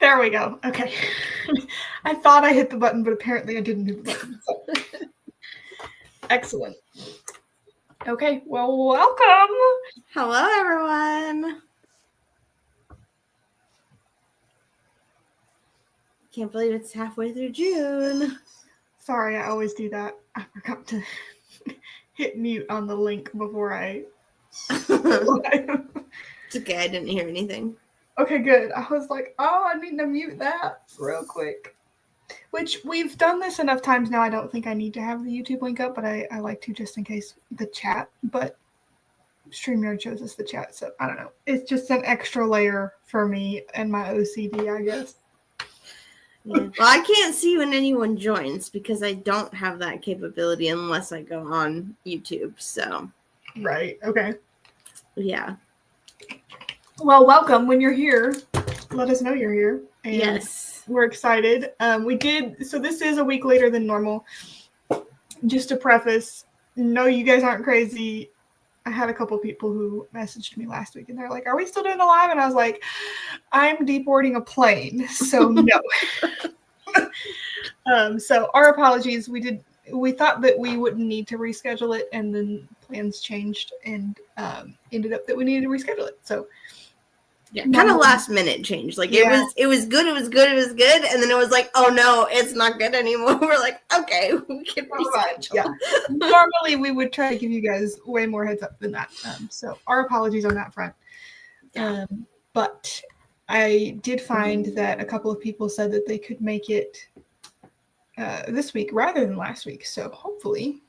There we go. Okay. I thought I hit the button, but apparently I didn't hit the button. So. Excellent. Okay, well, welcome. Hello, everyone. Can't believe it's halfway through June. Sorry, I always do that. I forgot to hit mute on the link before I... It's okay, I didn't hear anything. Okay, good. I was like, oh, I need to mute that real quick. Which, we've done this enough times now, I don't think I need to have the YouTube link up, but I like to just in case the chat. But StreamYard shows us the chat, so I don't know. It's just an extra layer for me and my OCD, I guess. Yeah. Well, I can't see when anyone joins because I don't have that capability unless I go on YouTube, so. Right, okay. Yeah. Well, welcome. When you're here, let us know you're here. And yes. We're excited. So this is a week later than normal. Just to preface, no, you guys aren't crazy. I had a couple people who messaged me last week and they're like, are we still doing a live? And I was like, I'm deboarding a plane, so no. So our apologies. We thought that we wouldn't need to reschedule it, and then plans changed and ended up that we needed to reschedule it. So yeah, kind of last minute change. Like it was good, and then it was like, oh no, it's not good anymore. We're like, okay, we can reschedule. Yeah. Normally we would try to give you guys way more heads up than that. So our apologies on that front. Yeah. But I did find that a couple of people said that they could make it this week rather than last week. So hopefully,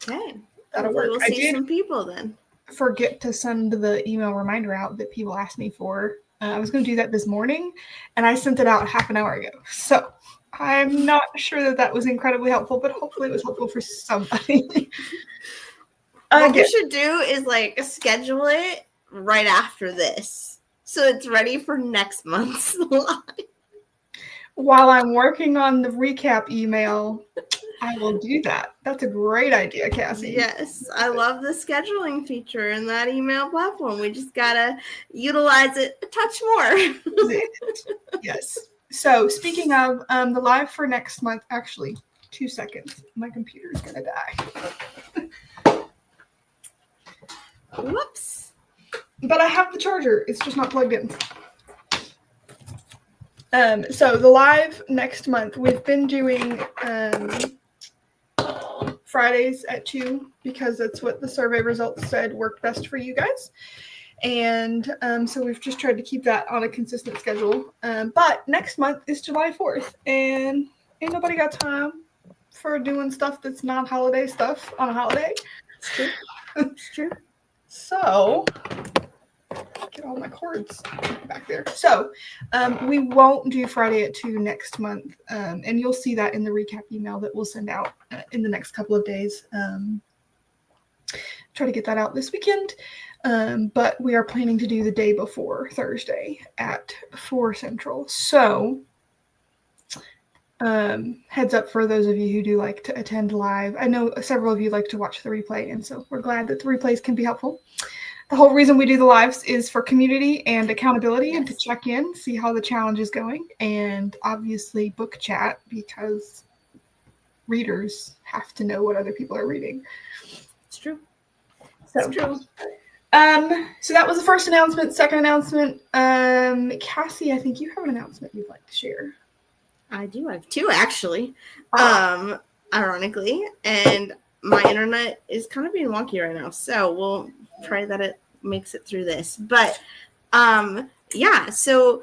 okay, that'll work. We'll see some people then. Forget to send the email reminder out that people asked me for. I was going to do that this morning, and I sent it out half an hour ago. So I'm not sure that was incredibly helpful, but hopefully it was helpful for somebody. What we should do is like schedule it right after this, so it's ready for next month's live. While I'm working on the recap email, I will do that. That's a great idea, Cassie. Yes, I love the scheduling feature in that email platform. We just gotta utilize it a touch more. Yes. So speaking of the live for next month, actually, 2 seconds. My computer's gonna die. Whoops. But I have the charger. It's just not plugged in. So the live next month, we've been doing Fridays at 2 because that's what the survey results said worked best for you guys. And so we've just tried to keep that on a consistent schedule. But next month is July 4th, and ain't nobody got time for doing stuff that's not holiday stuff on a holiday. It's true. It's true. So, get all my cords back there. So, we won't do Friday at 2 next month, and you'll see that in the recap email that we'll send out in the next couple of days. Try to get that out this weekend, but we are planning to do the day before Thursday at 4 Central. So, heads up for those of you who do like to attend live. I know several of you like to watch the replay, and so we're glad that the replays can be helpful. The whole reason we do the lives is for community and accountability. Yes. And to check in, see how the challenge is going, and obviously book chat because readers have to know what other people are reading. It's true. So, it's true. So that was the first announcement. Second announcement, Cassie, I think you have an announcement you'd like to share. I do. I have 2 actually, ironically, and my internet is kind of being wonky right now, so we'll pray that it makes it through this. But yeah, so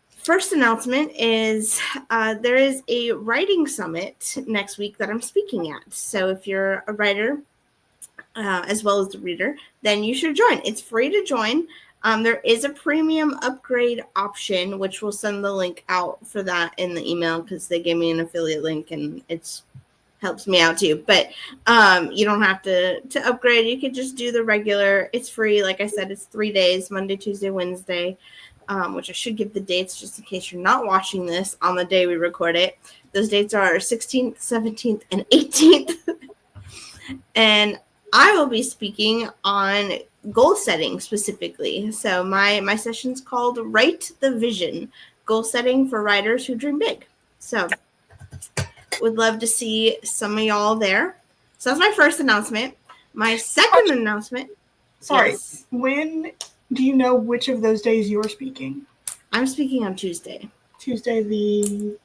first announcement is there is a writing summit next week that I'm speaking at. So if you're a writer as well as the reader, then you should join. It's free to join. There is a premium upgrade option, which we'll send the link out for that in the email because they gave me an affiliate link and it's helps me out too. But you don't have to upgrade. You could just do the regular. It's free. Like I said, it's 3 days, Monday, Tuesday, Wednesday, which I should give the dates just in case you're not watching this on the day we record it. Those dates are 16th, 17th, and 18th. And I will be speaking on goal setting specifically. So my session's called Write the Vision, goal setting for writers who dream big. So would love to see some of y'all there. So that's my first announcement. My second announcement. Sorry. Yes. When do you know which of those days you're speaking? I'm speaking on Tuesday. Tuesday the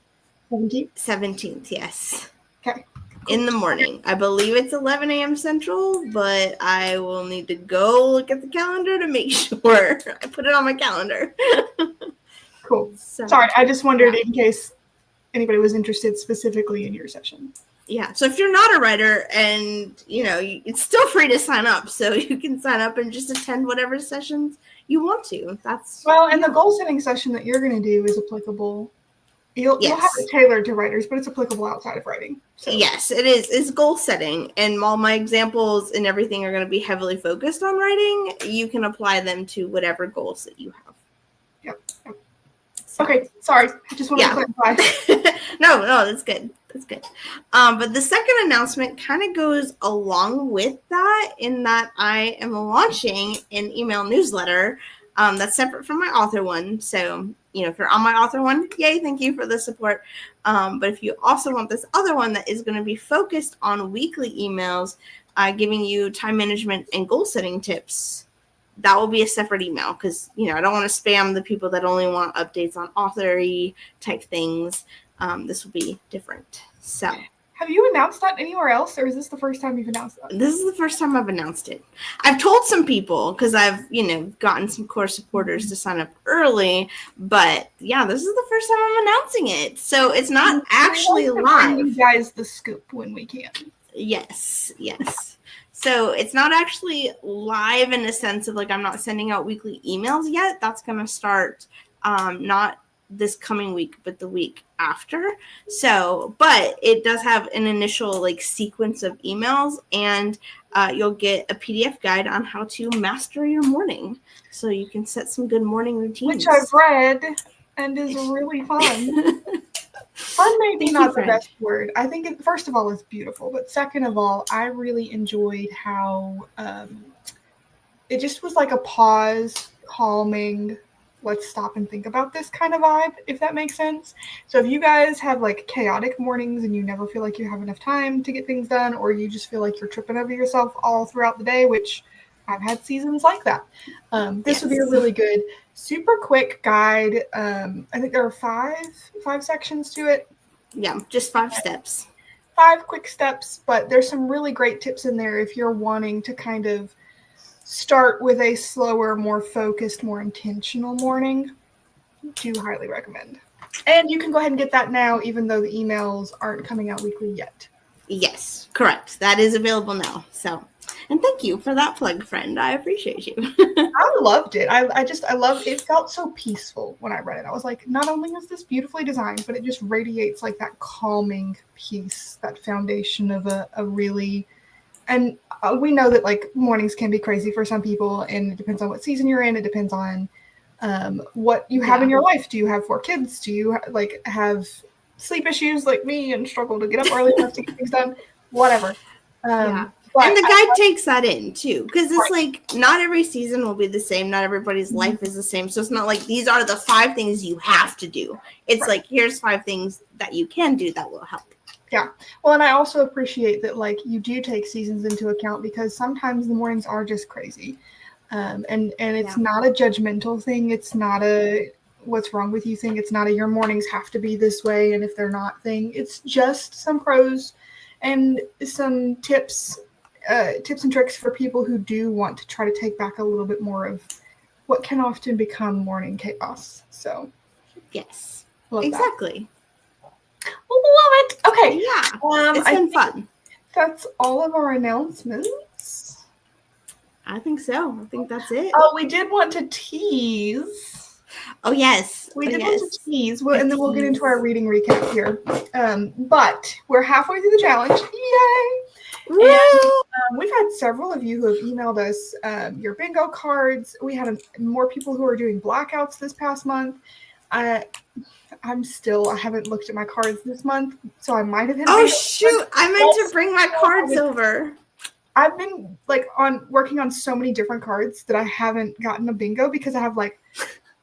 17th? 17th, yes. Okay. In the morning. I believe it's 11 a.m. Central, but I will need to go look at the calendar to make sure I put it on my calendar. Cool. So, sorry, I just wondered in case anybody was interested specifically in your session. Yeah, so if you're not a writer and, it's still free to sign up. So you can sign up and just attend whatever sessions you want to. The goal setting session that you're going to do is applicable. You'll have it tailored to writers, but it's applicable outside of writing. So. Yes, it is. It's goal setting. And all my examples and everything are going to be heavily focused on writing. You can apply them to whatever goals that you have. Yep. So, okay, sorry. I just want to clarify. No, that's good. That's good. But the second announcement kind of goes along with that in that I am launching an email newsletter that's separate from my author one. So, if you're on my author one, yay, thank you for the support. But if you also want this other one that is going to be focused on weekly emails, giving you time management and goal setting tips, that will be a separate email because, I don't want to spam the people that only want updates on author-y type things. This will be different. So, have you announced that anywhere else, or is this the first time you've announced that? This is the first time I've announced it. I've told some people because I've, gotten some core supporters to sign up early. But yeah, this is the first time I'm announcing it. So it's not actually live. You guys the scoop when we can. Yes. So it's not actually live in a sense of I'm not sending out weekly emails yet. That's going to start not this coming week, but the week after. So, but it does have an initial sequence of emails, and you'll get a PDF guide on how to master your morning. So you can set some good morning routines. Which I've read and is really fun. Fun may be not the best word. I think first of all, it's beautiful, but second of all, I really enjoyed how it just was like a pause, calming, let's stop and think about this kind of vibe, if that makes sense. So if you guys have chaotic mornings and you never feel like you have enough time to get things done, or you just feel like you're tripping over yourself all throughout the day, which I've had seasons like that, this would be a really good, super quick guide. I think there are five sections to it. Yeah, just 5 steps. 5 quick steps, but there's some really great tips in there if you're wanting to kind of start with a slower, more focused, more intentional morning. Do highly recommend. And you can go ahead and get that now, even though the emails aren't coming out weekly yet. Yes, correct. That is available now. So, and thank you for that plug, friend. I appreciate you. I loved it. I love it. Felt so peaceful when I read it. I was like, not only is this beautifully designed, but it just radiates that calming peace, that foundation of a really. And we know that mornings can be crazy for some people, and it depends on what season you're in. It depends on what you have in your life. Do you have 4 kids? Do you have sleep issues like me and struggle to get up early enough to get things done? Whatever. And the guide takes that in too, because it's not every season will be the same. Not everybody's life is the same. So it's not these are the 5 things you have to do. It's here's 5 things that you can do that will help. Yeah. Well, and I also appreciate that you do take seasons into account, because sometimes the mornings are just crazy. And it's not a judgmental thing. It's not a what's wrong with you thing. It's not a your mornings have to be this way, and if they're not thing. It's just some pros and some tips and tricks for people who do want to try to take back a little bit more of what can often become morning chaos. So yes, exactly. That. Well, love it. Okay. Yeah. It's been fun. That's all of our announcements. I think so. I think that's it. Oh, we did want to tease. Oh, yes. We did want to tease. And then we'll get into our reading recap here. But we're halfway through the challenge. Yay! And we've had several of you who have emailed us your bingo cards. We had more people who are doing blackouts this past month. I haven't looked at my cards this month, so I might have hit. Oh shoot! I meant to bring my cards over. I've been working on so many different cards that I haven't gotten a bingo, because I have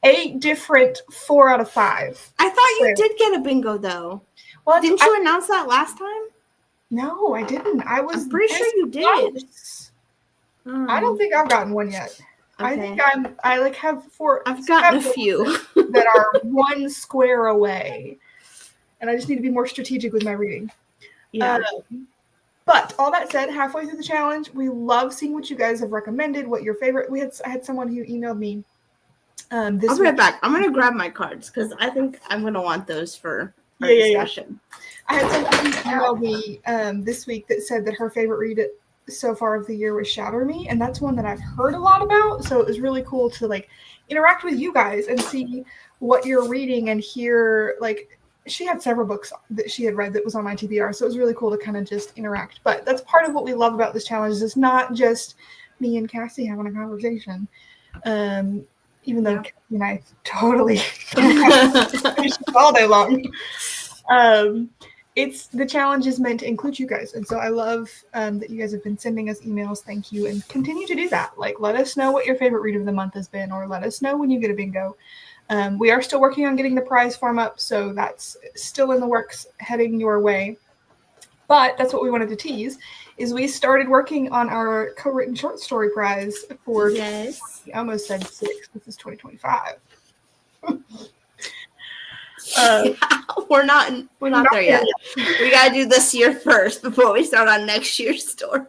8 different 4 out of 5. I thought you did get a bingo though. Well, didn't you announce that last time? No, I didn't. I'm pretty sure you did. I don't think I've gotten one yet. Okay. I think I like have 4. I've gotten a few that are 1 square away, and I just need to be more strategic with my reading. Yeah. But all that said, halfway through the challenge, we love seeing what you guys have recommended. What your favorite? I had someone who emailed me. I'll be right back. I'm gonna grab my cards because I think I'm gonna want those for our discussion. I had someone who emailed me this week that said that her favorite read so far of the year was Shatter Me, and that's one that I've heard a lot about. So it was really cool to like interact with you guys and see what you're reading and hear like. She had several books that she had read that was on my TBR, so it was really cool to kind of just interact. But that's part of what we love about this challenge. It's not just me and Cassie having a conversation, even though Cassie and I totally all day long. It's the challenge is meant to include you guys, and so I love that you guys have been sending us emails. Thank you, and continue to do that. Like, let us know what your favorite read of the month has been, or let us know when you get a bingo. We are still working on getting the prize form up, so that's still in the works, heading your way. But that's what we wanted to tease, is we started working on our co-written short story prize for, I almost said 6, this is 2025. We're not there yet. We got to do this year first before we start on next year's story.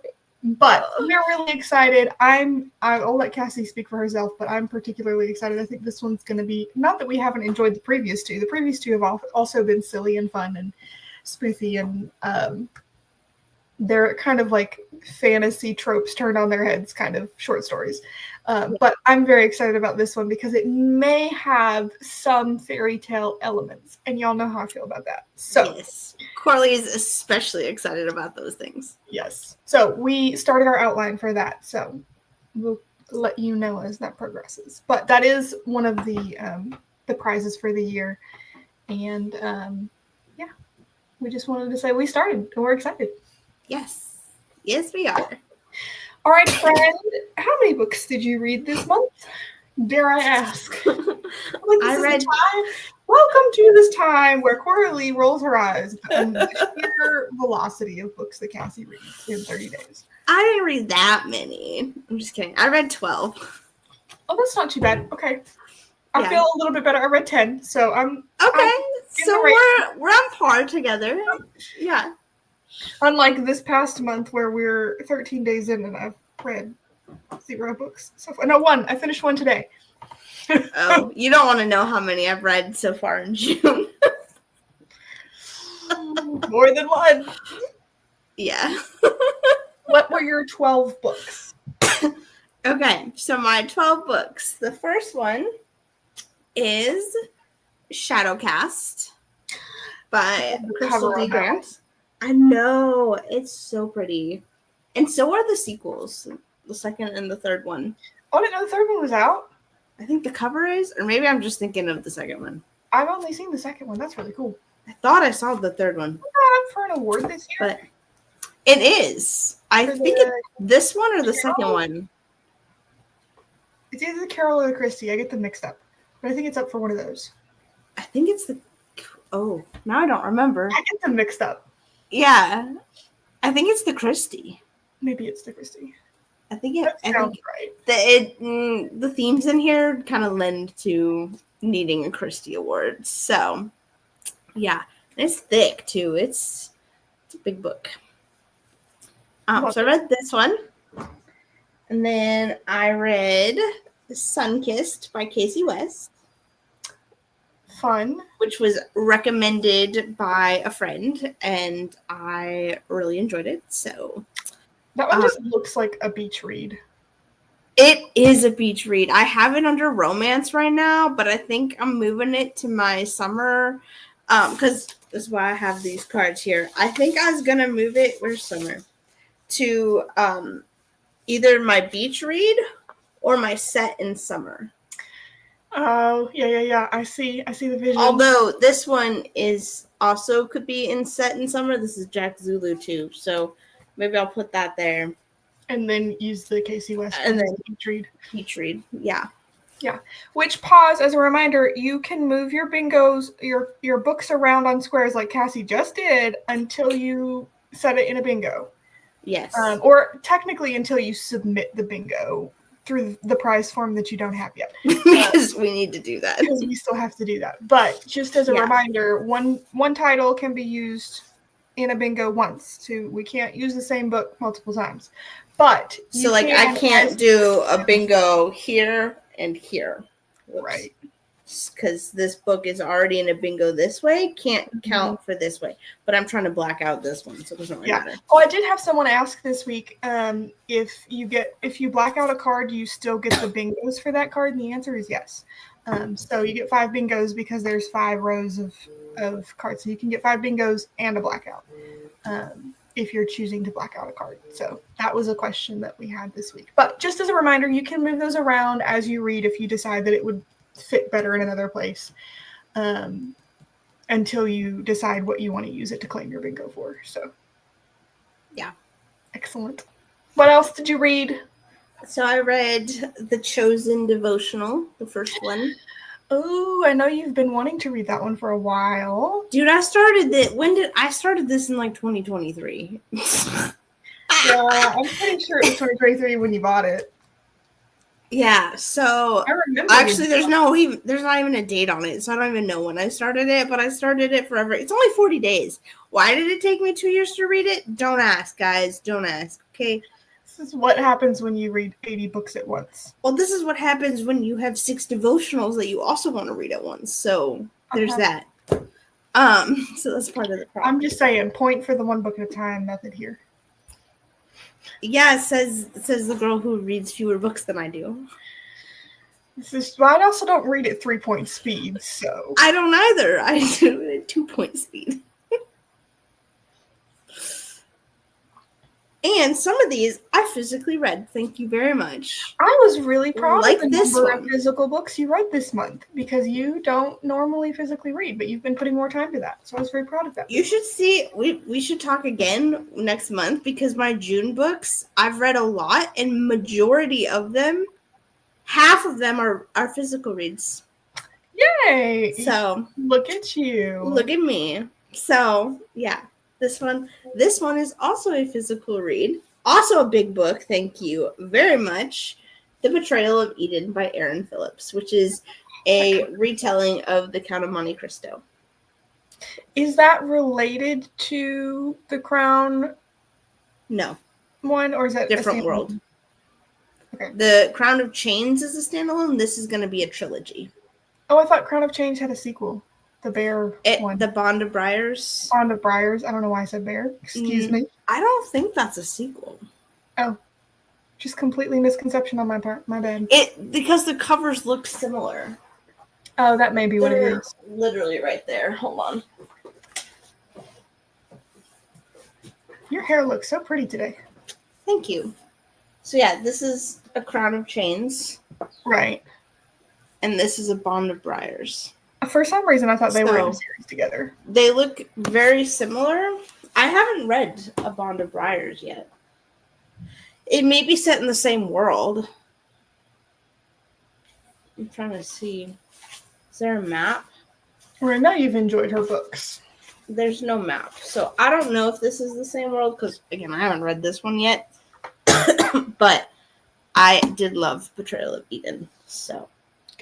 But we're really excited. I'll let Cassie speak for herself, but I'm particularly excited. I think this one's going to be, not that we haven't enjoyed the previous 2. The previous 2 have also been silly and fun and spoofy, and they're kind of like fantasy tropes turned on their heads kind of short stories. But I'm very excited about this one because it may have some fairy tale elements, and y'all know how I feel about that. So yes, Coralie is especially excited about those things. Yes. So we started our outline for that. So we'll let you know as that progresses. But that is one of the prizes for the year, and we just wanted to say we started and we're excited. Yes, we are. All right, friend. How many books did you read this month? Dare I ask? I read. Welcome to this time where Coralie rolls her eyes and the sheer velocity of books that Cassie reads in 30 days. I didn't read that many. I'm just kidding. I read 12. Oh, that's not too bad. Okay. I feel a little bit better. I read 10, so I'm okay. So we're on par together. Yeah. Unlike this past month where we're 13 days in and I've read 0 books. So far. No, 1. I finished 1 today. Oh, you don't want to know how many I've read so far in June. More than 1. Yeah. What were your 12 books? Okay, so my 12 books. The first one is Shadowcast by Crystal D. Grant. I know, it's so pretty. And so are the sequels, the second and the third one. Oh, I didn't know the third one was out. I think the cover is, or maybe I'm just thinking of the second one. I've only seen the second one. That's really cool. I thought I saw the third one. Not up for an award this year. But it is. I think it's this one or the second one. It's either the Carol or the Christie. I get them mixed up. But I think it's up for one of those. I think it's the... Oh, now I don't remember. I get them mixed up. Yeah. I think it's the Christie. Maybe it's the Christie. I think it sounds right. The themes in here kind of lend to needing a Christie award. So, yeah. And it's thick, too. It's a big book. So I read this one. And then I read Sunkissed by Casey West. Fun. Which was recommended by a friend, and I really enjoyed it. So that one just looks like a beach read. It is a beach read. I have it under romance right now, but I think I'm moving it to my summer because that's why I have these cards here. I think I was gonna move it. Where's summer? To either my beach read or my set in summer. Oh, yeah. I see the vision. Although this one is also could be in set in summer. This is Jack Zulu too. So maybe I'll put that there. And then use the Casey West and then beach read. Beach read, yeah. Yeah. Which, pause, as a reminder, you can move your bingos, your books around on squares like Cassie just did until you set it in a bingo. Yes. Or technically until you submit the bingo through the prize form that you don't have yet. Because we need to do that. Because we still have to do that. But just as a reminder, one title can be used in a bingo once. We can't use the same book multiple times. But so like I can't do a bingo here and here. Whoops. Right. Because this book is already in a bingo this way, can't count for this way. But I'm trying to black out this one, so it doesn't really matter. Oh, I did have someone ask this week if you black out a card, do you still get the bingos for that card? And the answer is yes. So you get 5 bingos because there's 5 rows of cards. So you can get 5 bingos and a blackout if you're choosing to black out a card. So that was a question that we had this week. But just as a reminder, you can move those around as you read if you decide that it would fit better in another place until you decide what you want to use it to claim your bingo for. So yeah, excellent. What else did you read? So I read The Chosen Devotional, the first one. Oh, I know you've been wanting to read that one for a while. Dude, I started this in like 2023. Yeah, I'm pretty sure it was 2023 when you bought it. Yeah, so I remember. Actually, there's not even a date on it, so I don't even know when I started it. But I started it forever. It's only 40 days. Why did it take me 2 years to read it? Don't ask, guys. Don't ask. Okay. This is what happens when you read 80 books at once. Well, this is what happens when you have 6 devotionals that you also want to read at once. So there's that. So that's part of the problem. I'm just saying, point for the one book at a time method here. Yeah, it says the girl who reads fewer books than I do. I also don't read at 3-point speed, so. I don't either. I do it at 2-point speed. And some of these I physically read. Thank you very much. I was really proud of the number of physical books you read this month because you don't normally physically read, but you've been putting more time to that. So I was very proud of that. You should see, we should talk again next month because my June books, I've read a lot and majority of them, half of them are physical reads. Yay! So look at you. Look at me. So yeah. This one is also a physical read. Also a big book. Thank you very much. The Betrayal of Eden by Erin Phillips, which is a retelling of The Count of Monte Cristo. Is that related to the Crown? No. One, or is that different world? Okay. The Crown of Chains is a standalone. This is going to be a trilogy. Oh, I thought Crown of Chains had a sequel. The bear one. The Bond of Briars. Bond of Briars. I don't know why I said bear. Excuse me. I don't think that's a sequel. Oh. Just completely misconception on my part. My bad. Because the covers look similar. Oh, that may be what it is. Literally right there. Hold on. Your hair looks so pretty today. Thank you. So yeah, this is a Crown of Chains. Right. And this is a Bond of Briars. For some reason, I thought they were in a series together. They look very similar. I haven't read a Bond of Briars yet. It may be set in the same world. I'm trying to see. Is there a map? Well, I know you've enjoyed her books. There's no map. So I don't know if this is the same world because, again, I haven't read this one yet. But I did love Betrayal of Eden. So.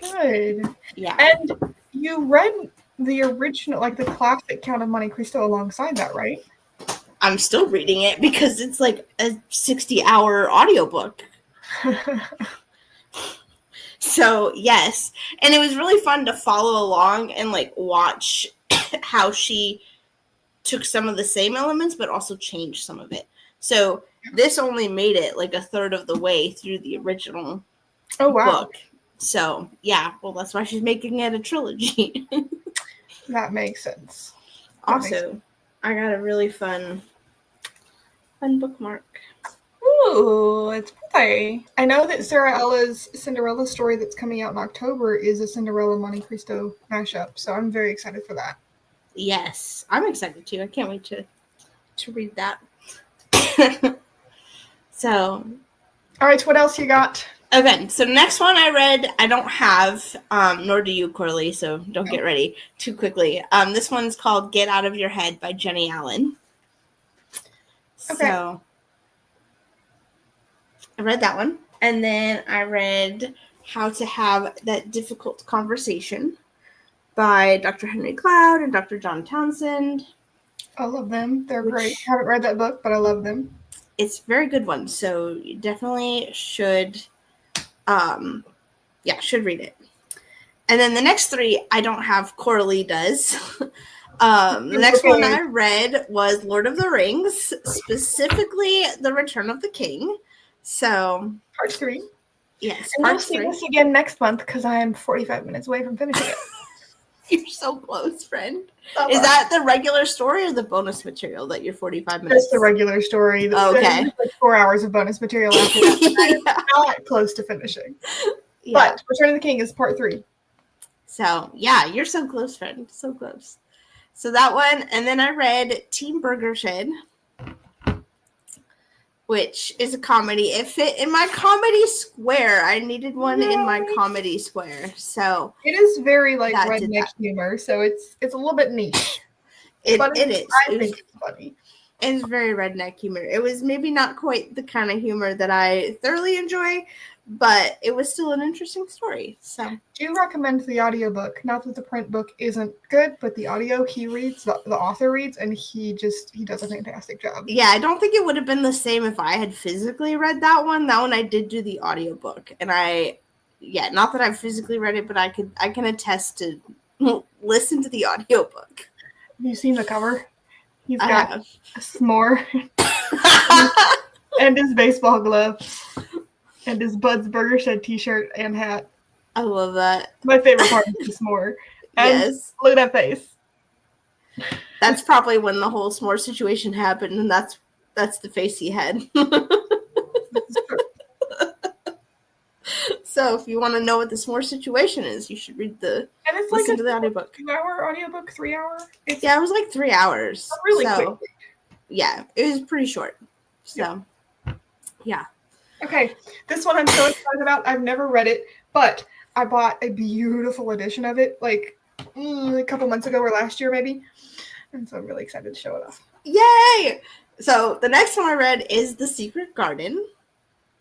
Good. Yeah. And you read the original, like the classic Count of Monte Cristo alongside that, right? I'm still reading it because it's like a 60-hour audiobook. So, yes. And it was really fun to follow along and like watch how she took some of the same elements but also changed some of it. So, this only made it like a third of the way through the original book. So, yeah. Well, that's why she's making it a trilogy. That makes sense. Also, I got a really fun bookmark. Ooh, it's pretty. I know that Sarah Ella's Cinderella story that's coming out in October is a Cinderella Monte Cristo mashup, so I'm very excited for that. Yes, I'm excited too. I can't wait to read that. So, all right, what else you got? Okay, so next one I read, I don't have, nor do you, Coralie, so don't get ready too quickly. This one's called Get Out of Your Head by Jenny Allen. Okay. So I read that one. And then I read How to Have That Difficult Conversation by Dr. Henry Cloud and Dr. John Townsend. I love them. They're great. I haven't read that book, but I love them. It's a very good one. So you definitely should should read it. And then the next three I don't have, Coralie does. The next one I read was Lord of the Rings, specifically The Return of the King. So part 3. Yes, and part we'll see 3. this again next month because I am 45 minutes away from finishing it. You're so close, friend. Oh, Is that the regular story or the bonus material that you're 45 minutes? Just the regular story. Okay. Like 4 hours of bonus material after that. I'm not close to finishing. Yeah. But Return of the King is part 3. So, yeah, you're so close, friend. So close. So that one, and then I read Team Burger Shed, which is a comedy. It fit in my comedy square. I needed one in my comedy square. So it is very like redneck humor, so it's a little bit niche. It is. I think it's funny. It's very redneck humor. It was maybe not quite the kind of humor that I thoroughly enjoy, but it was still an interesting story. So do you recommend the audiobook? Not that the print book isn't good, but the audio he reads, the author reads, and he does a fantastic job. Yeah, I don't think it would have been the same if I had physically read that one. That one I did do the audiobook. And not that I've physically read it, but I can attest to listen to the audiobook. Have you seen the cover? He's got a s'more and his baseball gloves and his Bud's Burger Shed t-shirt and hat. I love that. My favorite part is the s'more. And yes. Look at that face. That's probably when the whole s'more situation happened, and that's the face he had. So if you want to know what the s'more situation is, you should read listen to the audiobook. 2-hour audiobook, 3 hour? It was like 3 hours. Really quick. Yeah, it was pretty short. So, yeah. Okay, this one I'm so excited about. I've never read it, but I bought a beautiful edition of it like a couple months ago or last year maybe. And so I'm really excited to show it off. Yay! So the next one I read is The Secret Garden.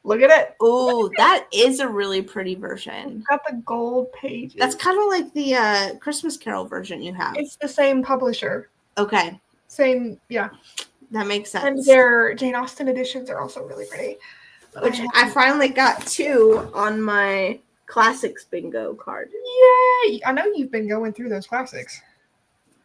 Look at it. Oh, that is a really pretty version. It's got the gold pages. That's kind of like the Christmas Carol version you have. It's the same publisher. Okay. Same, yeah. That makes sense. And their Jane Austen editions are also really pretty. Which I finally got 2 on my classics bingo card. Yay! I know you've been going through those classics.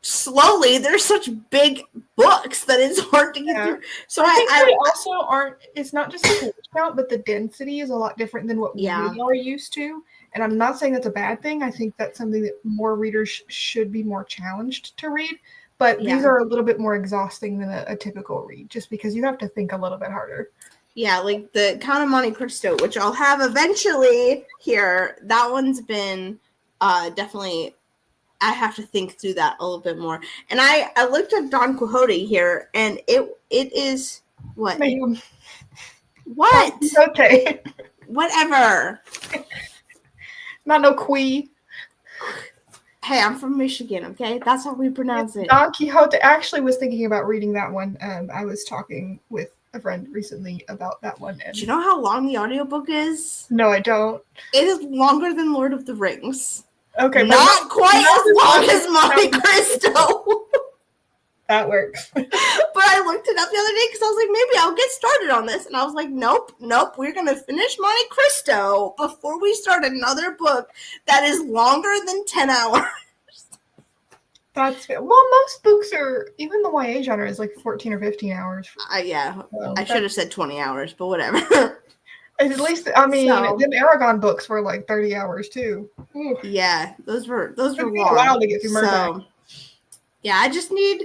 Slowly, they're such big books that it's hard to get through. So I think they also aren't, it's not just the page count, but the density is a lot different than what we are used to. And I'm not saying that's a bad thing. I think that's something that more readers should be more challenged to read. But these are a little bit more exhausting than a typical read, just because you have to think a little bit harder. Yeah, like the Count of Monte Cristo, which I'll have eventually here. That one's been definitely... I have to think through that a little bit more. And I looked at Don Quixote here, and it is what? Ma'am. What? Okay. Whatever. Not no Quee. Hey, I'm from Michigan, okay? That's how we pronounce it. Don Quixote. I actually was thinking about reading that one. I was talking with a friend recently about that one. And do you know how long the audiobook is? No, I don't. It is longer than Lord of the Rings. Okay, not quite as long as Monte Cristo. That works. But I looked it up the other day because I was like, maybe I'll get started on this. And I was like, nope. We're going to finish Monte Cristo before we start another book that is longer than 10 hours. That's fair. Well, most books are, even the YA genre is like 14 or 15 hours. Yeah. I should have said 20 hours, but whatever. At least, I mean, them Aragon books were like 30 hours too. Ooh. Yeah, those were long. A while to get through Murdoch. Yeah, I just need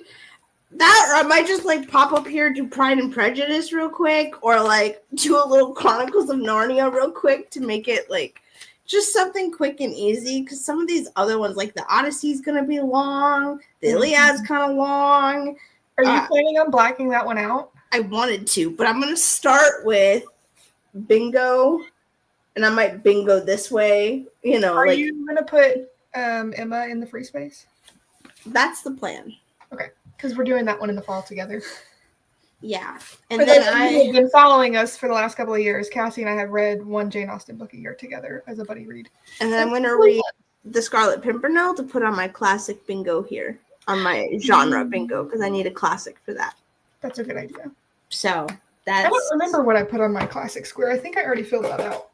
that, or I might just like pop up here, do Pride and Prejudice real quick, or like do a little Chronicles of Narnia real quick to make it like just something quick and easy. Because some of these other ones, like the Odyssey's gonna be long, the Iliad's kind of long. Are you planning on blacking that one out? I wanted to, but I'm gonna start with Bingo and I might bingo this way. Are like you gonna put Emma in the free space? that's the plan. Okay, because we're doing that one in the fall together. Yeah, and For then those of you who have been following us for the last couple of years, Cassie and I have read one Jane Austen book a year together as a buddy read. And then I'm going to read The Scarlet Pimpernel to put on my classic bingo here, on my genre bingo, because I need a classic for that. That's a good idea. So I don't remember what I put on my classic square. I think I already filled that out.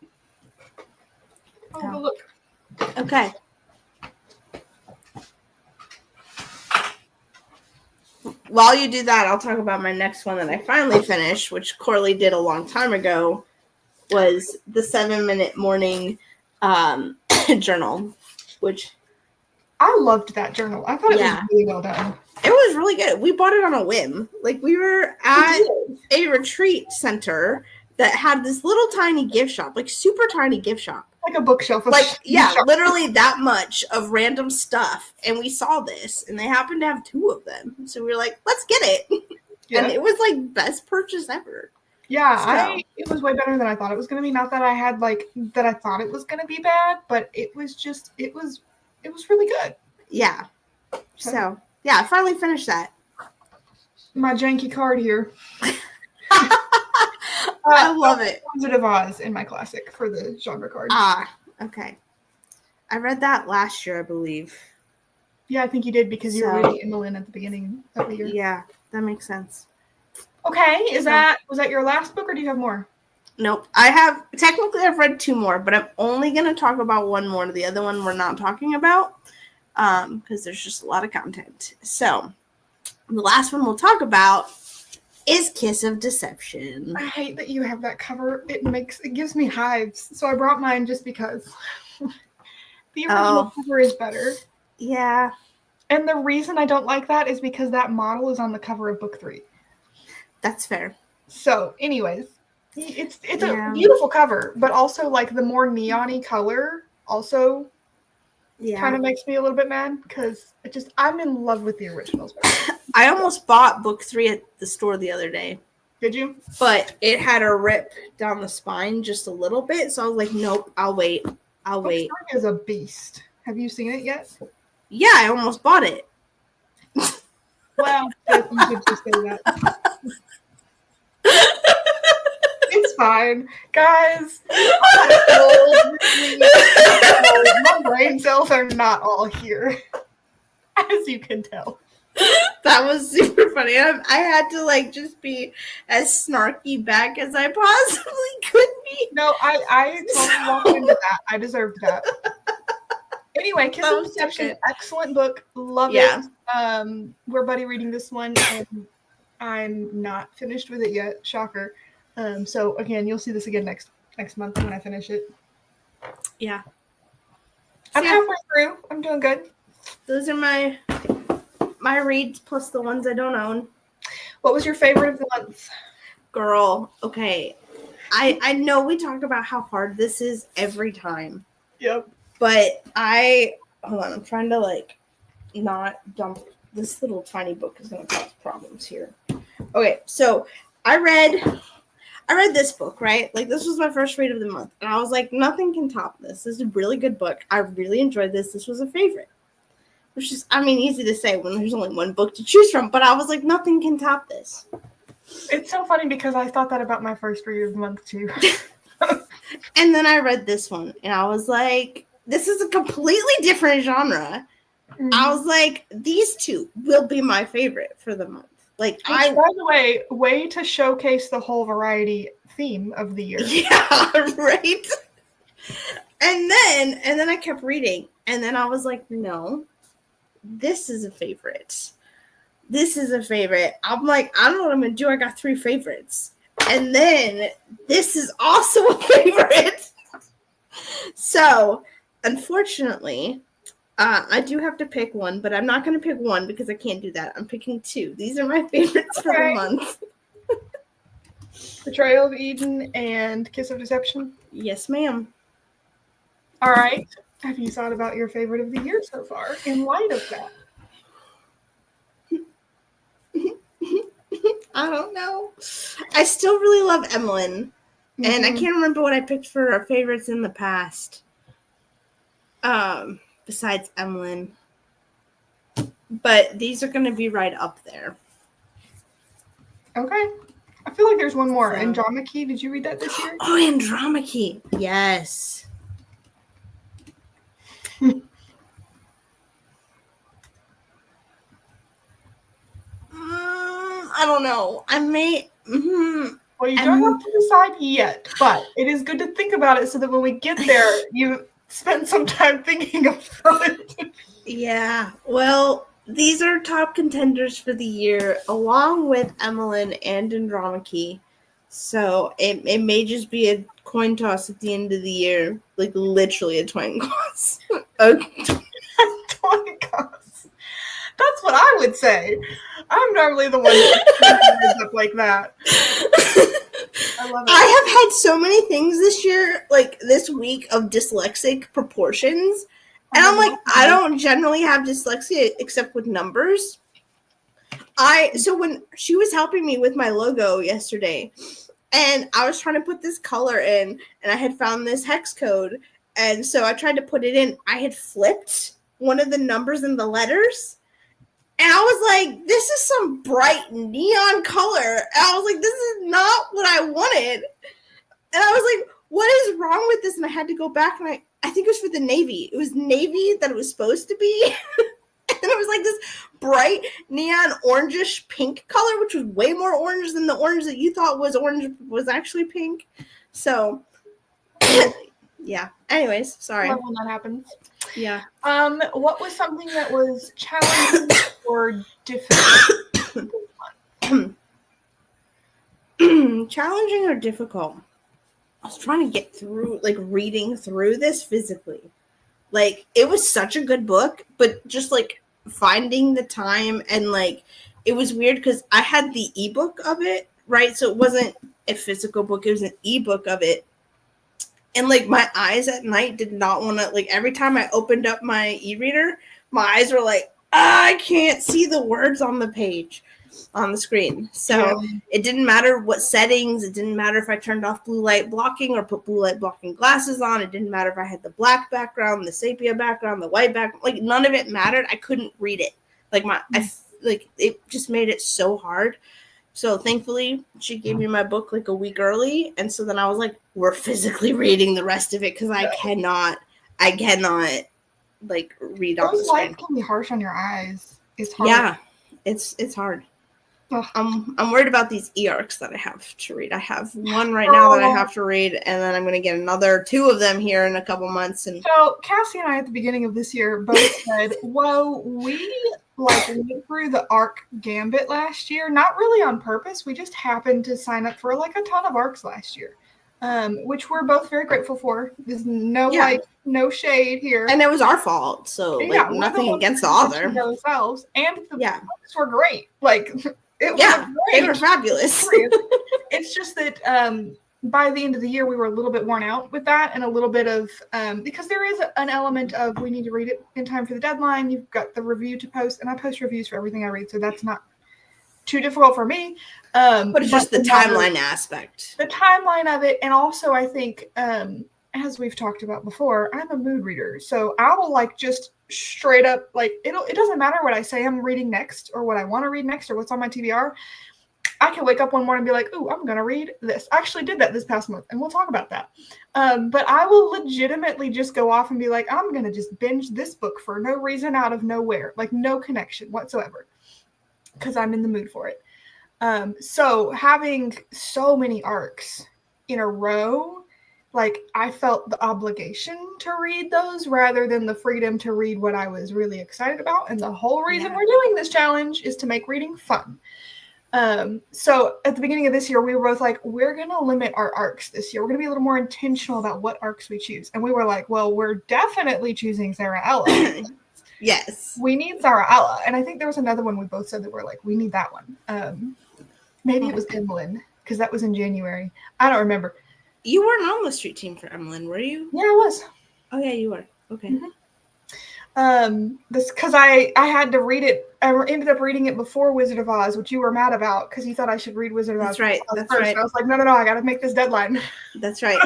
Oh, look. Okay. While you do that, I'll talk about my next one that I finally finished, which Coralie did a long time ago, was the 7-minute morning journal, which I loved that journal. I thought it was really well done. It was really good. We bought it on a whim. Like, we were at a retreat center that had this little tiny gift shop, like super tiny gift shop. Like a bookshelf. Literally that much of random stuff. And we saw this, and they happened to have 2 of them. So we were like, let's get it. Yeah. And it was like best purchase ever. Yeah, it was way better than I thought it was going to be. Not that I had that I thought it was going to be bad, but it was really good. Yeah. So yeah, I finally finished that. My janky card here. I love it. Wizard of Oz in my classic for the genre card. Okay. I read that last year, I believe. Yeah, I think you did because you were reading Emmeline at the beginning of the year. Yeah, that makes sense. Okay, was that your last book or do you have more? Nope. Technically I've read 2 more, but I'm only going to talk about 1 more. The other one we're not talking about because there's just a lot of content. So the last one we'll talk about is Kiss of Deception. I hate that you have that cover. It gives me hives. So I brought mine just because the original cover is better. Yeah. And the reason I don't like that is because that model is on the cover of book 3. That's fair. So, anyways, it's a beautiful cover, but also like the more neon-y color also kind of makes me a little bit mad because I'm in love with the originals. I almost bought book 3 at the store the other day. Did you? But it had a rip down the spine just a little bit, so I was like, nope, I'll wait. Book 3 is a beast. Have you seen it yet? Yeah, I almost bought it. Well, you could just say that. It's fine. Guys, my brain cells are not all here, as you can tell. That was super funny. I had to just be as snarky back as I possibly could be. No, I totally walked into that. I deserved that. Anyway, Kiss of Deception, excellent book. Love it. We're buddy reading this one, and I'm not finished with it yet. Shocker. So again, you'll see this again next month when I finish it. Yeah. I'm halfway through. I'm doing good. Those are my reads plus the ones I don't own. What was your favorite of the month? Girl, okay. I know we talk about how hard this is every time. Yep. But hold on, I'm trying to not dump this little tiny book is gonna cause problems here. Okay, so I read this book, right? This was my first read of the month. And I was like, nothing can top this. This is a really good book. I really enjoyed this. This was a favorite. Which is, easy to say when there's only one book to choose from. But I was like, nothing can top this. It's so funny because I thought that about my first read of the month, too. And then I read this one. And I was like, this is a completely different genre. Mm-hmm. I was like, these 2 will be my favorite for the month. By the way to showcase the whole variety theme of the year. Yeah, right. And then I kept reading, and then I was like, no, this is a favorite. This is a favorite. I'm like, I don't know what I'm gonna do. I got 3 favorites, and then this is also a favorite. So, unfortunately, I do have to pick one, but I'm not going to pick one because I can't do that. I'm picking 2. These are my favorites for the month. Betrayal of Eden and Kiss of Deception? Yes, ma'am. All right. Have you thought about your favorite of the year so far in light of that? I don't know. I still really love Emmeline. And I can't remember what I picked for our favorites in the past. Besides Emlyn. But these are going to be right up there. Okay. I feel like there's one more. So, Andromache. Did you read that this year? Oh, Andromache. Yes. I don't know. I may. Well, you don't have to decide yet, but it is good to think about it so that when we get there, you spend some time thinking about it. Yeah. Well, these are top contenders for the year, along with Emlyn and Andromache. So it may just be a coin toss at the end of the year, like literally a coin toss. A coin toss. That's what I would say. I'm normally the one that ends up like that. I love it. I have had so many things this year, like this week, of dyslexic proportions. And I'm like, I don't generally have dyslexia except with numbers. So when she was helping me with my logo yesterday, and I was trying to put this color in, and I had found this hex code, and so I tried to put it in. I had flipped one of the numbers in the letters, and I was like, this is some bright neon color. And I was like, this is not what I wanted. And I was like, what is wrong with this? And I had to go back, and I think it was for the navy. It was navy that it was supposed to be. And it was like this bright neon orangish pink color, which was way more orange than the orange that you thought was orange was actually pink. So, yeah. Anyways, sorry. I love when that happens. Yeah. What was something that was challenging or difficult? Challenging or difficult? I was trying to get through, like, reading through this physically. Like, it was such a good book, but just, like, finding the time and, like, it was weird because I had the ebook of it, right? So it wasn't a physical book. It was an ebook of it. And, like, my eyes at night did not want to, like, every time I opened up my e-reader, my eyes were like, I can't see the words on the page, on the screen. So It didn't matter what settings. It didn't matter if I turned off blue light blocking or put blue light blocking glasses on. It didn't matter if I had the black background, the sepia background, the white background. Like, none of it mattered. I couldn't read it. Like, it just made it so hard. So thankfully, she gave me my book like a week early. And so then I was like, we're physically reading the rest of it because I cannot like read off the screen. Those lights can be harsh on your eyes. It's hard. Yeah, it's hard. Ugh. I'm worried about these e-arcs that I have to read. I have one right now that I have to read, and then I'm going to get another 2 of them here in a couple months. And so Cassie and I at the beginning of this year both said, whoa, we went through the ARC gambit last year, not really on purpose. We just happened to sign up for like a ton of ARCs last year, which we're both very grateful for. There's no shade here. And it was our fault. So nothing against the author. Ourselves. And the books were great. Like, they were fabulous. It's just that by the end of the year, we were a little bit worn out with that, and a little bit of because there is an element of we need to read it in time for the deadline. You've got the review to post, and I post reviews for everything I read, so that's not too difficult for me. But it's just the timeline aspect. The timeline of it, and also I think, as we've talked about before, I'm a mood reader, so I will like just straight up, like, it doesn't matter what I say I'm reading next or what I want to read next or what's on my TBR. I can wake up one morning and be like, ooh, I'm going to read this. I actually did that this past month, and we'll talk about that. But I will legitimately just go off and be like, I'm going to just binge this book for no reason out of nowhere, like no connection whatsoever, because I'm in the mood for it. So having so many arcs in a row, like, I felt the obligation to read those rather than the freedom to read what I was really excited about. And the whole reason we're doing this challenge is to make reading fun. So at the beginning of this year, we were both like, we're going to limit our arcs this year. We're going to be a little more intentional about what arcs we choose. And we were like, well, we're definitely choosing Sarah Ella. Yes. We need Sarah Ella. And I think there was another one we both said that we're like, we need that one. Maybe it was Emlyn, because that was in January. I don't remember. You weren't on the street team for Emlyn, were you? Yeah, I was. Oh, yeah, you were. Okay. This because I had to read it. I ended up reading it before Wizard of Oz, which you were mad about because you thought I should read Wizard of Oz. That's right. That's first. right. I was like, no, I got to make this deadline. That's right.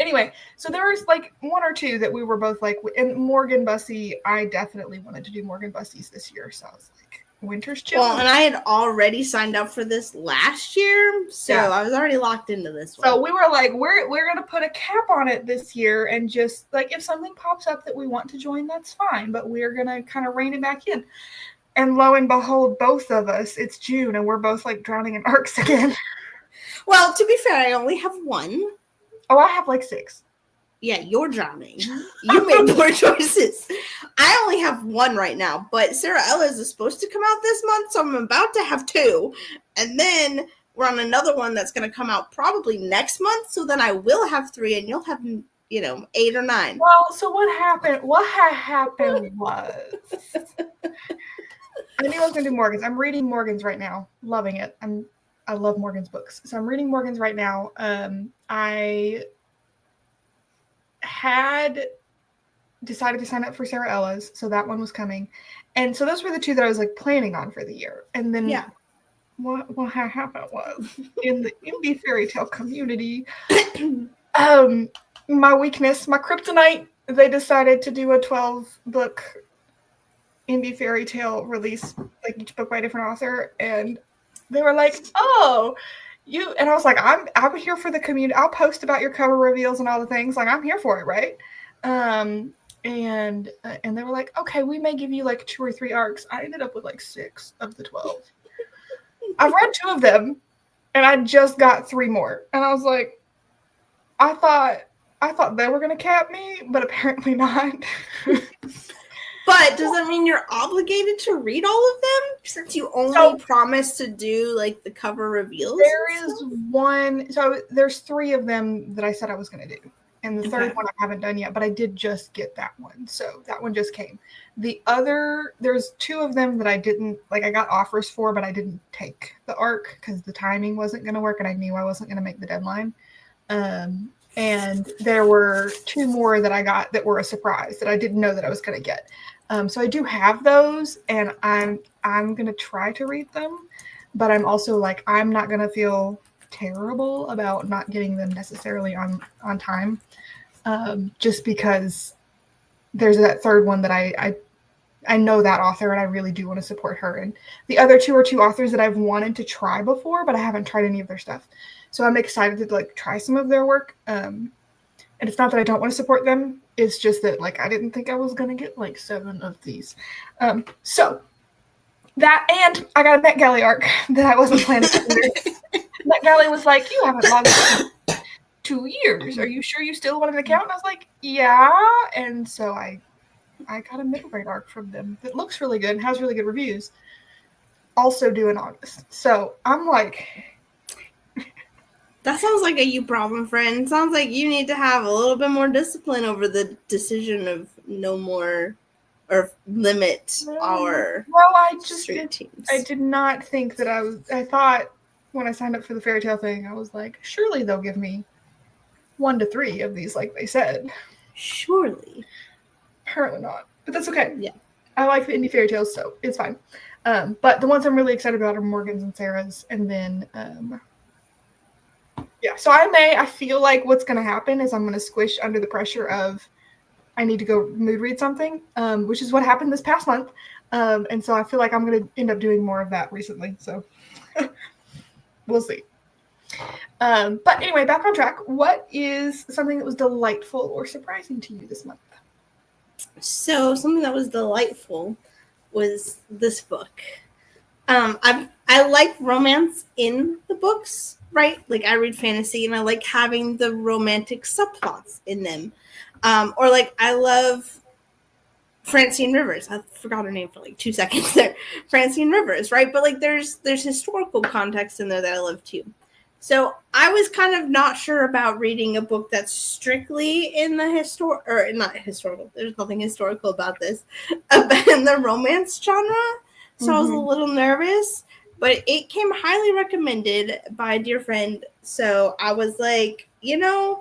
Anyway, so there was like one or two that we were both like, and Morgan Bussey, I definitely wanted to do Morgan Bussey's this year, so I was like, Winter's Chill. Well, and I had already signed up for this last year, so yeah. I was already locked into this one. So we were like, we're gonna put a cap on it this year, and just like if something pops up that we want to join, that's fine, but we're gonna kind of rein it back in. And lo and behold, both of us, it's June, and we're both like drowning in arcs again. Well, to be fair, I only have one. Oh, I have like 6. Yeah, you're drowning. You made poor choices. I only have one right now, but Sarah Ella's is supposed to come out this month, so I'm about to have 2. And then we're on another one that's going to come out probably next month, so then I will have 3, and you'll have, 8 or 9. Well, so what happened? What happened was... I knew I was going to do Morgan's. I'm reading Morgan's right now. Loving it. I love Morgan's books. So I'm reading Morgan's right now. I had decided to sign up for Sarah Ella's, so that one was coming. And so those were the 2 that I was like planning on for the year. And then what happened was in the indie fairy tale community, my weakness, my kryptonite, they decided to do a 12-book indie fairy tale release, like each book by a different author, and they were like, "Oh, you," and I was like, "I'm here for the community. I'll post about your cover reveals and all the things. Like, I'm here for it, right?" And they were like, "Okay, we may give you like 2 or 3 arcs." I ended up with like 6 of the 12. I've read 2 of them, and I just got 3 more, and I was like, I thought they were gonna cap me, but apparently not. But does that mean you're obligated to read all of them since you only promised to do like the cover reveals? There is one. So there's 3 of them that I said I was going to do. And the third one I haven't done yet, but I did just get that one. So that one just came. The other, there's 2 of them that I didn't, like I got offers for, but I didn't take the arc because the timing wasn't going to work and I knew I wasn't going to make the deadline. And there were 2 more that I got that were a surprise that I didn't know that I was going to get. So I do have those, and I'm going to try to read them, but I'm also like, I'm not going to feel terrible about not getting them necessarily on time, just because there's that third one that I know that author, and I really do want to support her. And the other 2 are 2 authors that I've wanted to try before, but I haven't tried any of their stuff. So I'm excited to like try some of their work. And it's not that I don't want to support them. It's just that like I didn't think I was gonna get like 7 of these. So that, and I got a NetGalley arc that I wasn't planning to do. NetGalley was like, "You haven't logged in 2 years. Are you sure you still want an account?" And I was like, "Yeah." And so I got a middle grade arc from them that looks really good and has really good reviews. Also due in August. So I'm like, that sounds like a you problem, friend. Sounds like you need to have a little bit more discipline over the decision of no more or limit our street teams. I did not think that I thought when I signed up for the fairy tale thing, I was like, surely they'll give me 1 to 3 of these like they said. Surely. Apparently not. But that's okay. Yeah. I like the indie fairy tales, so it's fine. But the ones I'm really excited about are Morgan's and Sarah's, and then so I feel like what's going to happen is I'm going to squish under the pressure of I need to go mood read something, which is what happened this past month. And so I feel like I'm going to end up doing more of that recently. So we'll see. But anyway, back on track. What is something that was delightful or surprising to you this month? So something that was delightful was this book. I like romance in the books, right? Like I read fantasy and I like having the romantic subplots in them. Or like I love Francine Rivers. I forgot her name for like 2 seconds there. Francine Rivers, right? But like there's historical context in there that I love too. So I was kind of not sure about reading a book that's strictly in the not historical. There's nothing historical about this, but in the romance genre. So I was a little nervous, but it came highly recommended by a dear friend. So I was like, I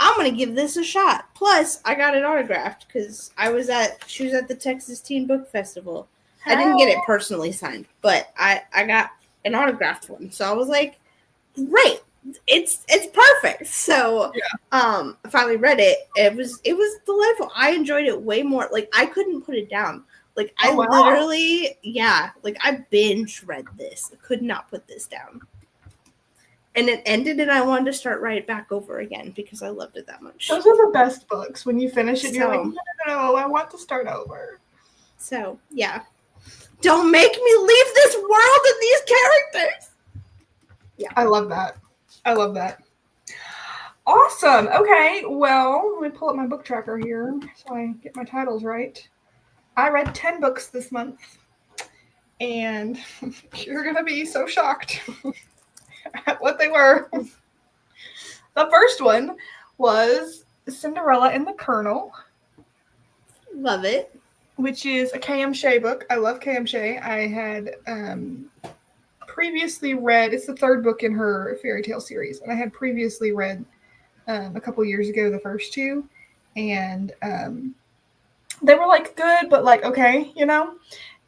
I'm gonna give this a shot. Plus, I got it autographed because she was at the Texas Teen Book Festival. I didn't get it personally signed, but I got an autographed one. So I was like, great, it's perfect. So I finally read it. It was delightful. I enjoyed it way more. Like, I couldn't put it down. Like, I literally, like, I binge read this. I could not put this down. And it ended, and I wanted to start right back over again because I loved it that much. Those are the best books. When you finish it, you're like, no, I want to start over. So, yeah. Don't make me leave this world and these characters. Yeah. I love that. Awesome. Okay, well, let me pull up my book tracker here so I get my titles right. I read 10 books this month, and you're going to be so shocked at what they were. The first one was Cinderella and the Colonel. Love it. Which is a K.M. Shea book. I love K.M. Shea. I had previously read, it's the third book in her fairy tale series, and I had previously read a couple years ago the first two, and they were like good, but like okay, you know?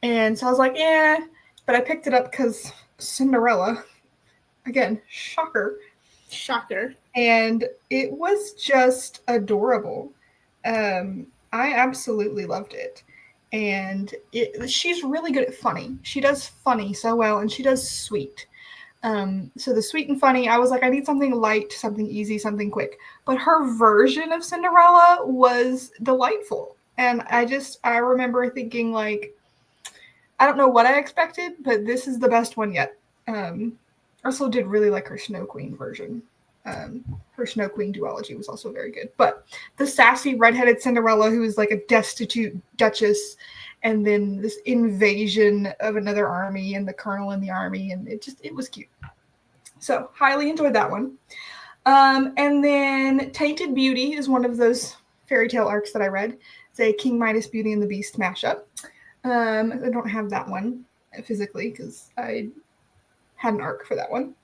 And so I was like, yeah, but I picked it up because Cinderella, again, shocker. And it was just adorable. I absolutely loved it. And she's really good at funny. She does funny so well, and she does sweet. So the sweet and funny, I was like, I need something light, something easy, something quick. But her version of Cinderella was delightful. And I remember thinking, like, I don't know what I expected, but this is the best one yet. I also did really like her Snow Queen version. Her Snow Queen duology was also very good. But the sassy redheaded Cinderella, who is like a destitute duchess, and then this invasion of another army and the colonel in the army, and it was cute. So highly enjoyed that one. And then Tainted Beauty is one of those fairy tale arcs that I read. It's a King Midas Beauty and the Beast mashup. I don't have that one physically because I had an arc for that one.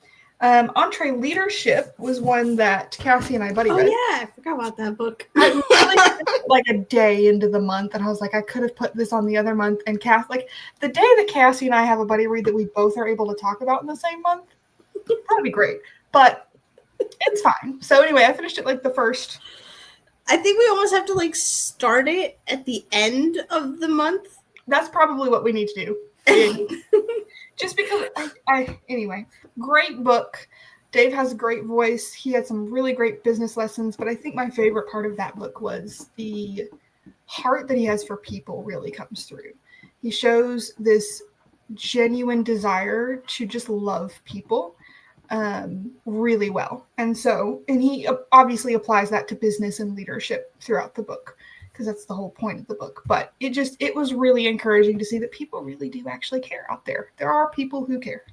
Entree Leadership was one that Cassie and I buddy read. Oh yeah, I forgot about that book. I really like a day into the month, and I was like, I could have put this on the other month. And Cass, like the day that Cassie and I have a buddy read that we both are able to talk about in the same month, that'd be great. But it's fine. So anyway, I finished it like the first. I think we almost have to like start it at the end of the month. That's probably what we need to do. Just because anyway, great book. Dave has a great voice. He had some really great business lessons, but I think my favorite part of that book was the heart that he has for people really comes through. He shows this genuine desire to just love people really well. And he obviously applies that to business and leadership throughout the book, because that's the whole point of the book. But it was really encouraging to see that people really do actually care out there. There are people who care.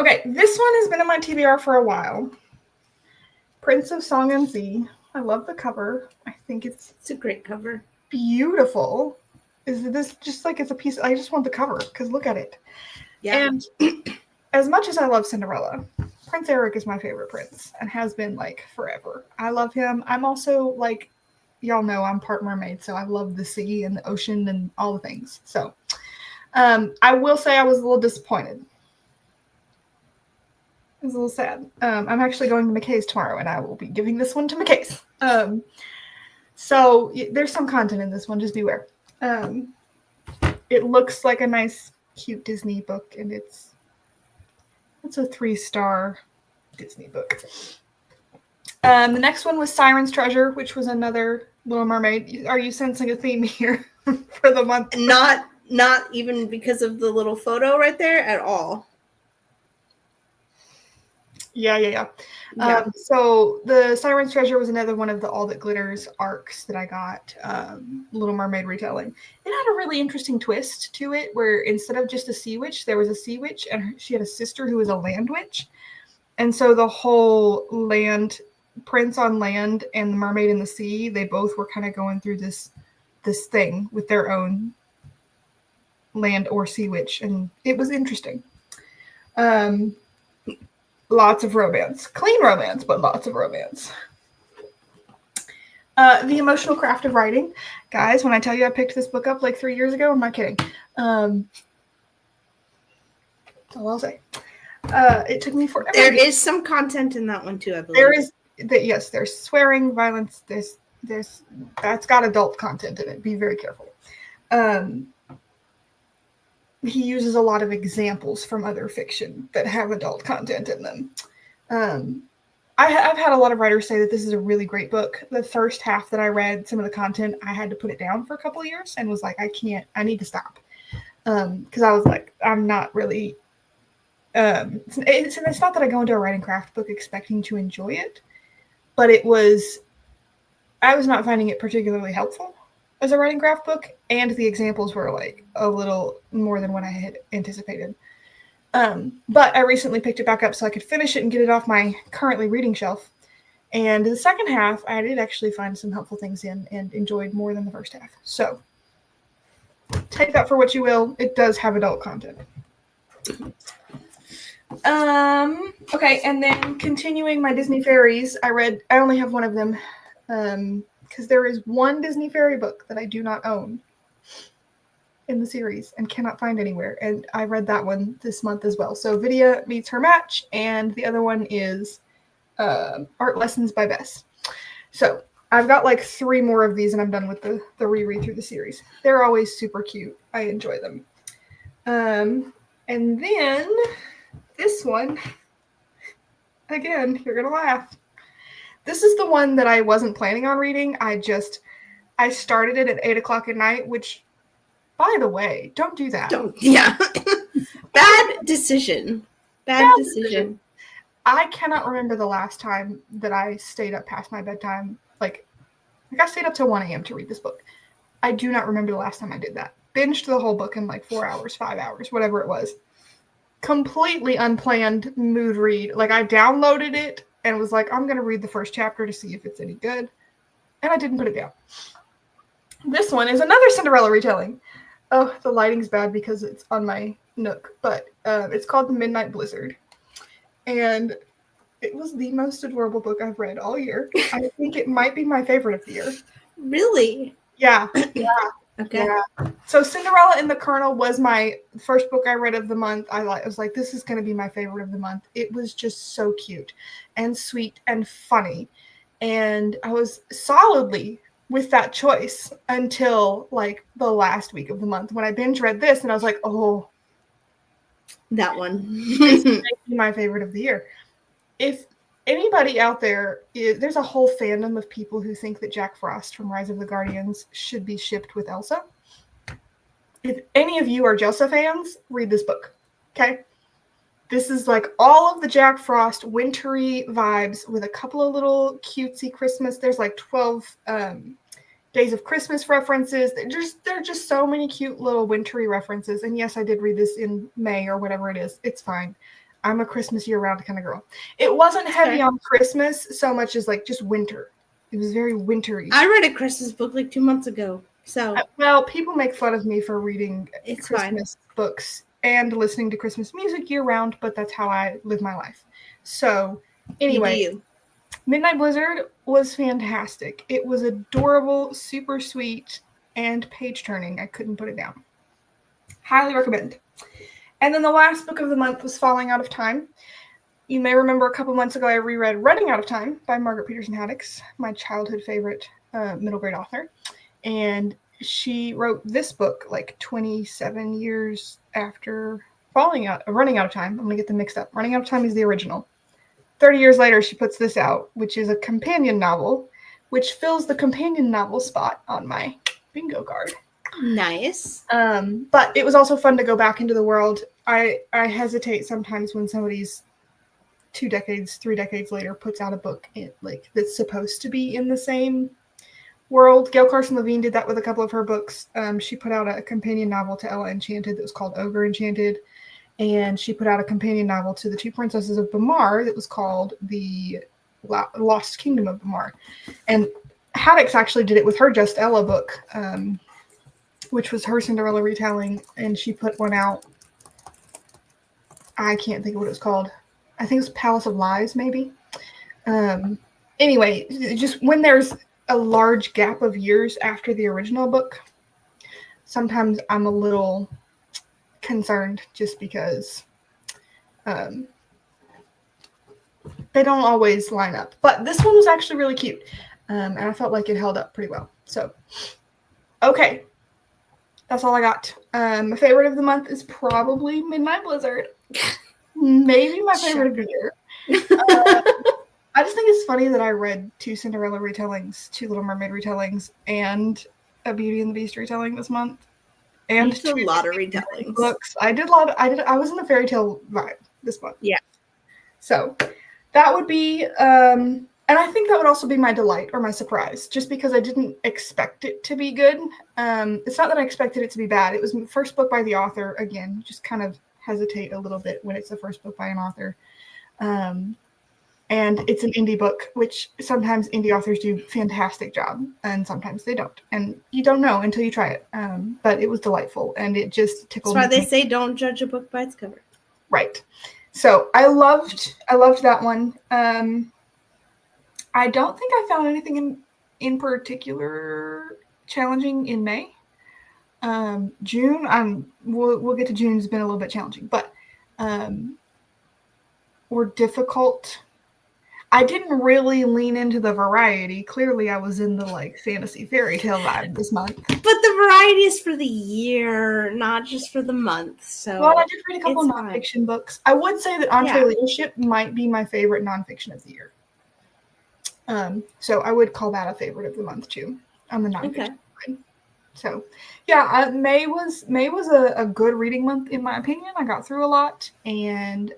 Okay, this one has been in my TBR for a while. Prince of Song and Z. I love the cover. I think it's a great cover. Beautiful. Is this just like it's a piece? I just want the cover because look at it. Yeah. And as much as I love Cinderella, Prince Eric is my favorite prince and has been like forever. I love him. I'm also like, y'all know I'm part mermaid, so I love the sea and the ocean and all the things. So I will say I was a little disappointed. It was a little sad. I'm actually going to McKay's tomorrow, and I will be giving this one to McKay's. So there's some content in this one. Just beware. It looks like a nice, cute Disney book, and it's a 3-star Disney book. The next one was Siren's Treasure, which was another Little Mermaid. Are you sensing a theme here for the month? Not even because of the little photo right there at all. Yeah. So the Siren's Treasure was another one of the All That Glitters arcs that I got, Little Mermaid retelling. It had a really interesting twist to it, where instead of just a sea witch, there was a sea witch, and she had a sister who was a land witch. And so the whole land, prince on land and the mermaid in the sea, they both were kind of going through this thing with their own land or sea witch, and it was interesting. lots of romance. Clean romance, but lots of romance. The Emotional Craft of Writing. Guys, when I tell you I picked this book up like 3 years ago, I'm not kidding. That's all I'll say. It took me forever. There is some content in that one too, I believe. There is, yes, there's swearing, violence, there's that's got adult content in it. Be very careful. He uses a lot of examples from other fiction that have adult content in them. I've had a lot of writers say that this is a really great book. The first half that I read, some of the content, I had to put it down for a couple of years and was like, I need to stop. Because I was like, I'm not really, it's not that I go into a writing craft book expecting to enjoy it, but I was not finding it particularly helpful as a writing craft book, and the examples were like a little more than what I had anticipated. But I recently picked it back up so I could finish it and get it off my currently reading shelf. And the second half, I did actually find some helpful things in and enjoyed more than the first half. So take that for what you will. It does have adult content. Okay, and then continuing my Disney fairies, I only have one of them, because there is one Disney fairy book that I do not own in the series and cannot find anywhere, and I read that one this month as well. So Vidya Meets Her Match, and the other one is Art Lessons by Bess. So I've got like 3 more of these and I'm done with the reread through the series. They're always super cute. I enjoy them. And then this one, again, you're gonna laugh. This is the one that I wasn't planning on reading. I started it at 8 o'clock at night, which, by the way, don't do that. Yeah. Bad decision. Bad decision. I cannot remember the last time that I stayed up past my bedtime. Like I stayed up till 1 a.m. to read this book. I do not remember the last time I did that. Binged the whole book in like 4 hours, 5 hours, whatever it was. Completely unplanned mood read. Like I downloaded it and was like, I'm going to read the first chapter to see if it's any good. And I didn't put it down. This one is another Cinderella retelling. Oh, the lighting's bad because it's on my Nook, but it's called The Midnight Blizzard. And it was the most adorable book I've read all year. I think it might be my favorite of the year. Really? Yeah. Okay. Yeah. So Cinderella and the Colonel was my first book I read of the month. I was like, this is going to be my favorite of the month. It was just so cute and sweet and funny. And I was solidly with that choice until like the last week of the month when I binge read this and I was like, oh, that one. This might be my favorite of the year. If anybody out there, there's a whole fandom of people who think that Jack Frost from Rise of the Guardians should be shipped with Elsa. If any of you are Jelsa fans, read this book. Okay? This is like all of the Jack Frost wintry vibes with a couple of little cutesy Christmas. There's like 12 Days of Christmas references. There are just so many cute little wintry references. And yes, I did read this in May or whatever it is. It's fine. I'm a Christmas year-round kind of girl. It wasn't heavy on Christmas so much as like just winter. It was very wintry. I read a Christmas book like 2 months ago. So well, people make fun of me for reading it's Christmas books and listening to Christmas music year-round, but that's how I live my life. So anyway, Midnight Blizzard was fantastic. It was adorable, super sweet, and page-turning. I couldn't put it down. Highly recommend. And then the last book of the month was Falling Out of Time. You may remember a couple months ago I reread Running Out of Time by Margaret Peterson Haddix, my childhood favorite middle grade author. And she wrote this book like 27 years after Running Out of Time. I'm going to get them mixed up. Running Out of Time is the original. 30 years later, she puts this out, which is a companion novel, which fills the companion novel spot on my bingo card. Nice. But it was also fun to go back into the world. I hesitate sometimes when somebody's 2 decades, 3 decades later puts out a book that's supposed to be in the same world. Gail Carson Levine did that with a couple of her books. She put out a companion novel to Ella Enchanted that was called Ogre Enchanted. And she put out a companion novel to The Two Princesses of Bamar that was called The Lost Kingdom of Bamar. And Haddix actually did it with her Just Ella book, which was her Cinderella retelling. And she put one out. I can't think of what it was called. I think it's Palace of Lies, maybe. Anyway, just when there's a large gap of years after the original book, sometimes I'm a little concerned just because they don't always line up. But this one was actually really cute, and I felt like it held up pretty well. So, okay. That's all I got. My favorite of the month is probably Midnight Blizzard. Maybe my favorite of the year. I just think it's funny that I read 2 Cinderella retellings, 2 Little Mermaid retellings, and a Beauty and the Beast retelling this month. And a lot of retellings. Books. I was in the fairy tale vibe this month. Yeah. So that would be, and I think that would also be my delight or my surprise, just because I didn't expect it to be good. It's not that I expected it to be bad. It was the first book by the author. Again, just kind of hesitate a little bit when it's the first book by an author. And it's an indie book, which sometimes indie authors do a fantastic job, and sometimes they don't. And you don't know until you try it. But it was delightful, and it just tickled me. That's why they say don't judge a book by its cover. Right. So I loved that one. I don't think I found anything in particular challenging in May. June, we'll get to June. It's been a little bit challenging, but were difficult. I didn't really lean into the variety. Clearly, I was in the fantasy fairy tale vibe this month. But the variety is for the year, not just for the month. So well, I did read a couple nonfiction books. I would say that Entree Leadership might be my favorite nonfiction of the year. So I would call that a favorite of the month too on the nonfiction side. So yeah, May was a good reading month in my opinion. I got through a lot, and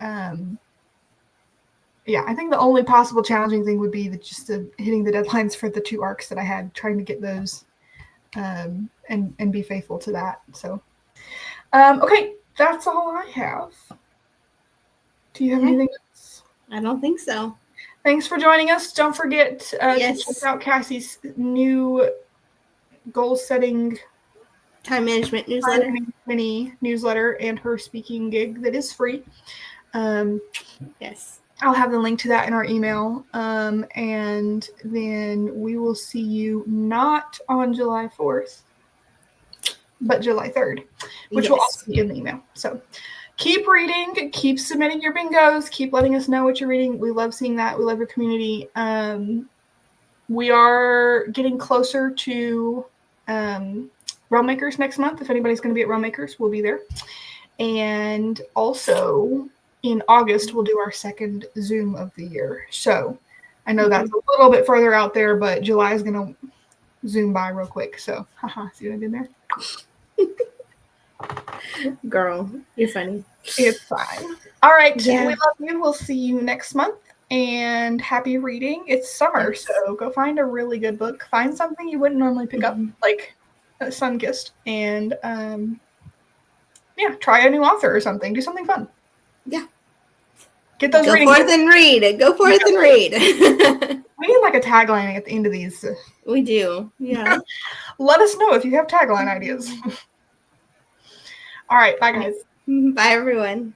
yeah, I think the only possible challenging thing would be just hitting the deadlines for the 2 arcs that I had, trying to get those and be faithful to that. So, okay, that's all I have. Do you have anything else? I don't think so. Thanks for joining us. Don't forget to check out Cassie's new goal-setting time management newsletter. Mini newsletter and her speaking gig that is free. Yes. I'll have the link to that in our email. And then we will see you not on July 4th, but July 3rd, which will also be in the email. So keep reading, keep submitting your bingos, keep letting us know what you're reading. We love seeing that. We love your community. We are getting closer to Realm Makers next month. If anybody's going to be at Realm Makers, we'll be there. And also in August, we'll do our second Zoom of the year. So I know that's a little bit further out there, but July is going to zoom by real quick. So, see what I did there? Girl, you're funny. It's fine. All right. Yeah. We love you. We'll see you next month. And happy reading. It's summer, so go find a really good book. Find something you wouldn't normally pick up, like Sunkissed. And, try a new author or something. Do something fun. Yeah. Get those Go forth and read. Go forth and read. We need a tagline at the end of these. We do. Yeah. Let us know if you have tagline ideas. All right. Bye, guys. Bye, everyone.